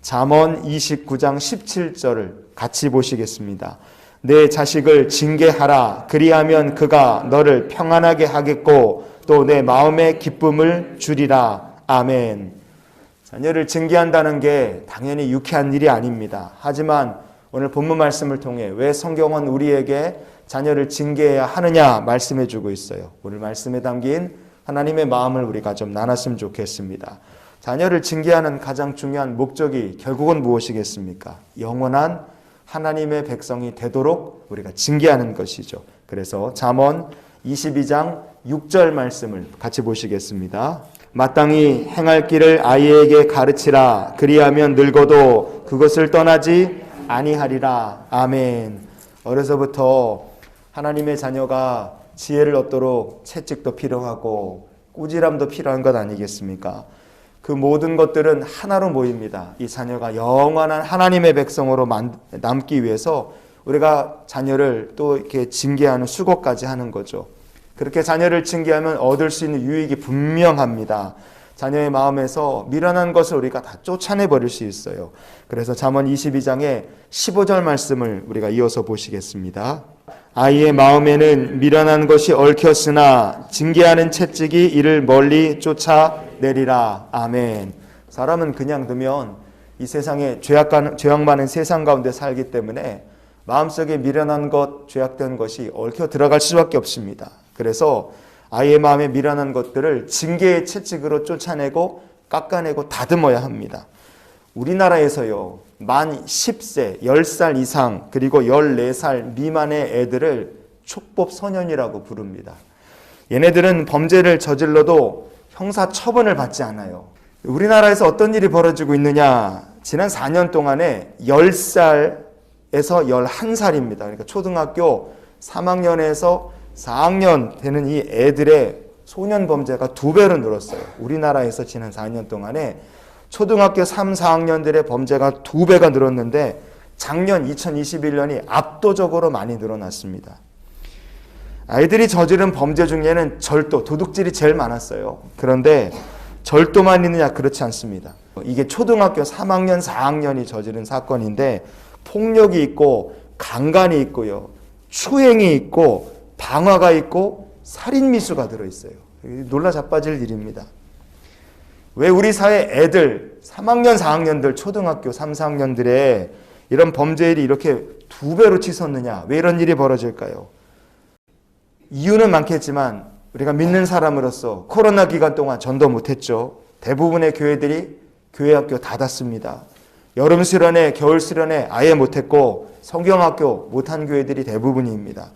잠언 29장 17절을 같이 보시겠습니다. 내 자식을 징계하라. 그리하면 그가 너를 평안하게 하겠고 또 내 마음에 기쁨을 주리라. 아멘. 자녀를 징계한다는 게 당연히 유쾌한 일이 아닙니다. 하지만 오늘 본문 말씀을 통해 왜 성경은 우리에게 자녀를 징계해야 하느냐 말씀해 주고 있어요. 오늘 말씀에 담긴 하나님의 마음을 우리가 좀 나눴으면 좋겠습니다. 자녀를 징계하는 가장 중요한 목적이 결국은 무엇이겠습니까? 영원한 하나님의 백성이 되도록 우리가 징계하는 것이죠. 그래서 잠언 22장 6절 말씀을 같이 보시겠습니다. 마땅히 행할 길을 아이에게 가르치라. 그리하면 늙어도 그것을 떠나지 아니하리라. 아멘. 어려서부터 하나님의 자녀가 지혜를 얻도록 채찍도 필요하고 꾸지람도 필요한 것 아니겠습니까? 그 모든 것들은 하나로 모입니다. 이 자녀가 영원한 하나님의 백성으로 남기 위해서 우리가 자녀를 또 이렇게 징계하는 수고까지 하는 거죠. 그렇게 자녀를 징계하면 얻을 수 있는 유익이 분명합니다. 자녀의 마음에서 미련한 것을 우리가 다 쫓아내버릴 수 있어요. 그래서 잠언 22장의 15절 말씀을 우리가 이어서 보시겠습니다. 아이의 마음에는 미련한 것이 얽혔으나 징계하는 채찍이 이를 멀리 쫓아내리라. 아멘. 사람은 그냥 두면 이 세상에 죄악 많은 세상 가운데 살기 때문에 마음속에 미련한 것, 죄악된 것이 얽혀 들어갈 수밖에 없습니다. 그래서 아이의 마음에 미련한 것들을 징계의 채찍으로 쫓아내고 깎아내고 다듬어야 합니다. 우리나라에서요, 만 10세, 10살 이상 그리고 14살 미만의 애들을 촉법 소년이라고 부릅니다. 얘네들은 범죄를 저질러도 형사 처분을 받지 않아요. 우리나라에서 어떤 일이 벌어지고 있느냐? 지난 4년 동안에 10살에서 11살입니다. 그러니까 초등학교 3학년에서 4학년 되는 이 애들의 소년 범죄가 2배로 늘었어요. 우리나라에서 지난 4년 동안에 초등학교 3, 4학년들의 범죄가 2배가 늘었는데 작년 2021년이 압도적으로 많이 늘어났습니다. 아이들이 저지른 범죄 중에는 절도, 도둑질이 제일 많았어요. 그런데 절도만 있느냐? 그렇지 않습니다. 이게 초등학교 3학년, 4학년이 저지른 사건인데 폭력이 있고 강간이 있고요. 추행이 있고 방화가 있고 살인미수가 들어있어요. 놀라 자빠질 일입니다. 왜 우리 사회 애들 3학년, 4학년들, 초등학교 3, 4학년들의 이런 범죄일이 이렇게 2배로 치솟느냐? 왜 이런 일이 벌어질까요? 이유는 많겠지만 우리가 믿는 사람으로서 코로나 기간 동안 전도 못했죠. 대부분의 교회들이 교회 학교 닫았습니다. 여름 수련회, 겨울 수련회 아예 못했고 성경학교 못한 교회들이 대부분입니다.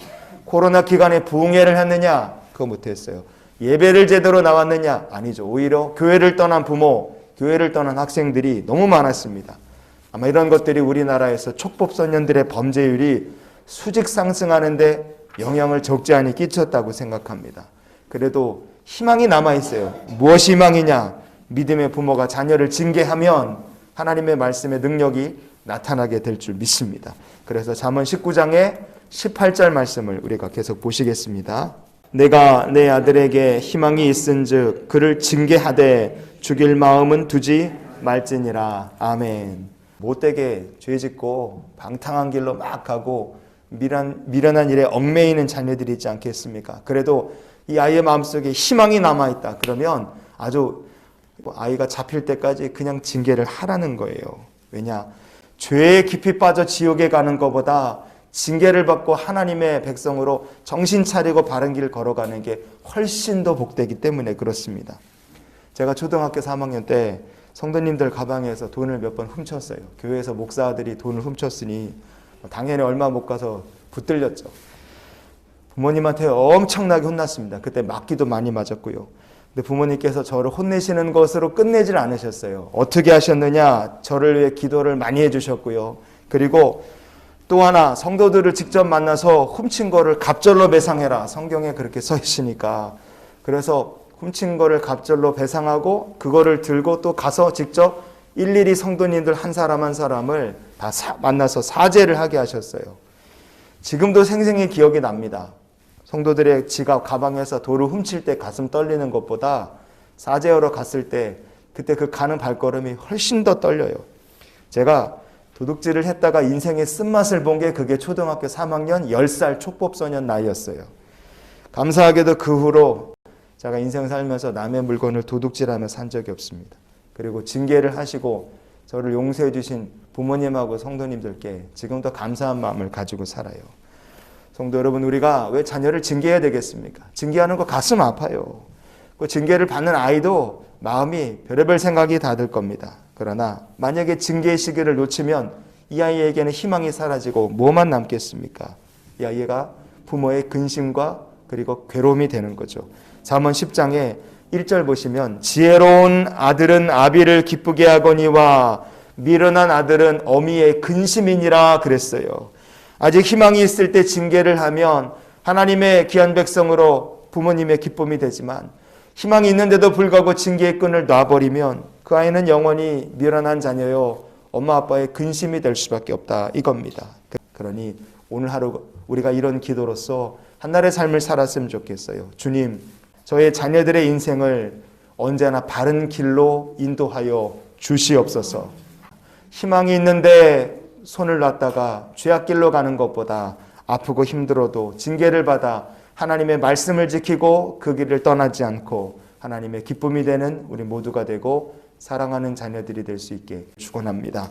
코로나 기간에 부흥회를 했느냐? 그거 못했어요. 예배를 제대로 나왔느냐? 아니죠. 오히려 교회를 떠난 부모, 교회를 떠난 학생들이 너무 많았습니다. 아마 이런 것들이 우리나라에서 촉법소년들의 범죄율이 수직 상승하는데 영향을 적지 않게 끼쳤다고 생각합니다. 그래도 희망이 남아있어요. 무엇이 희망이냐? 믿음의 부모가 자녀를 징계하면 하나님의 말씀의 능력이 나타나게 될 줄 믿습니다. 그래서 잠언 19장의 18절 말씀을 우리가 계속 보시겠습니다. 내가 내 아들에게 희망이 있은즉 그를 징계하되 죽일 마음은 두지 말지니라. 아멘. 못되게 죄짓고 방탕한 길로 막 가고 미련한 일에 얽매이는 자녀들이 있지 않겠습니까? 그래도 이 아이의 마음속에 희망이 남아있다. 그러면 아주 아이가 잡힐 때까지 그냥 징계를 하라는 거예요. 왜냐? 죄에 깊이 빠져 지옥에 가는 것보다 징계를 받고 하나님의 백성으로 정신 차리고 바른 길 걸어가는 게 훨씬 더 복되기 때문에 그렇습니다. 제가 초등학교 3학년 때 성도님들 가방에서 돈을 몇 번 훔쳤어요. 교회에서 목사들이 돈을 훔쳤으니 당연히 얼마 못 가서 붙들렸죠. 부모님한테 엄청나게 혼났습니다. 그때 맞기도 많이 맞았고요. 근데 부모님께서 저를 혼내시는 것으로 끝내질 않으셨어요. 어떻게 하셨느냐? 저를 위해 기도를 많이 해주셨고요. 그리고 또 하나, 성도들을 직접 만나서 훔친 거를 갑절로 배상해라. 성경에 그렇게 써 있으니까. 그래서 훔친 거를 갑절로 배상하고 그거를 들고 또 가서 직접 일일이 성도님들 한 사람 한 사람을 다 만나서 사죄를 하게 하셨어요. 지금도 생생히 기억이 납니다. 성도들의 지갑, 가방에서 돌을 훔칠 때 가슴 떨리는 것보다 사죄하러 갔을 때 그때 그 가는 발걸음이 훨씬 더 떨려요. 제가 도둑질을 했다가 인생의 쓴맛을 본 게 그게 초등학교 3학년 10살 촉법소년 나이였어요. 감사하게도 그 후로 제가 인생 살면서 남의 물건을 도둑질하며 산 적이 없습니다. 그리고 징계를 하시고 저를 용서해 주신 부모님하고 성도님들께 지금도 감사한 마음을 가지고 살아요. 성도 여러분, 우리가 왜 자녀를 징계해야 되겠습니까? 징계하는 거 가슴 아파요. 그 징계를 받는 아이도 마음이 별의별 생각이 다 들 겁니다. 그러나 만약에 징계의 시기를 놓치면 이 아이에게는 희망이 사라지고 뭐만 남겠습니까? 이 아이가 부모의 근심과 그리고 괴로움이 되는 거죠. 잠언 10장에 1절 보시면 지혜로운 아들은 아비를 기쁘게 하거니와 미련한 아들은 어미의 근심이니라 그랬어요. 아직 희망이 있을 때 징계를 하면 하나님의 귀한 백성으로 부모님의 기쁨이 되지만 희망이 있는데도 불구하고 징계의 끈을 놔버리면 그 아이는 영원히 미련한 자녀요 엄마 아빠의 근심이 될 수밖에 없다 이겁니다. 그러니 오늘 하루 우리가 이런 기도로서 한날의 삶을 살았으면 좋겠어요. 주님, 저의 자녀들의 인생을 언제나 바른 길로 인도하여 주시옵소서. 희망이 있는데 손을 놨다가 죄악길로 가는 것보다 아프고 힘들어도 징계를 받아 하나님의 말씀을 지키고 그 길을 떠나지 않고 하나님의 기쁨이 되는 우리 모두가 되고 사랑하는 자녀들이 될 수 있게 축원합니다.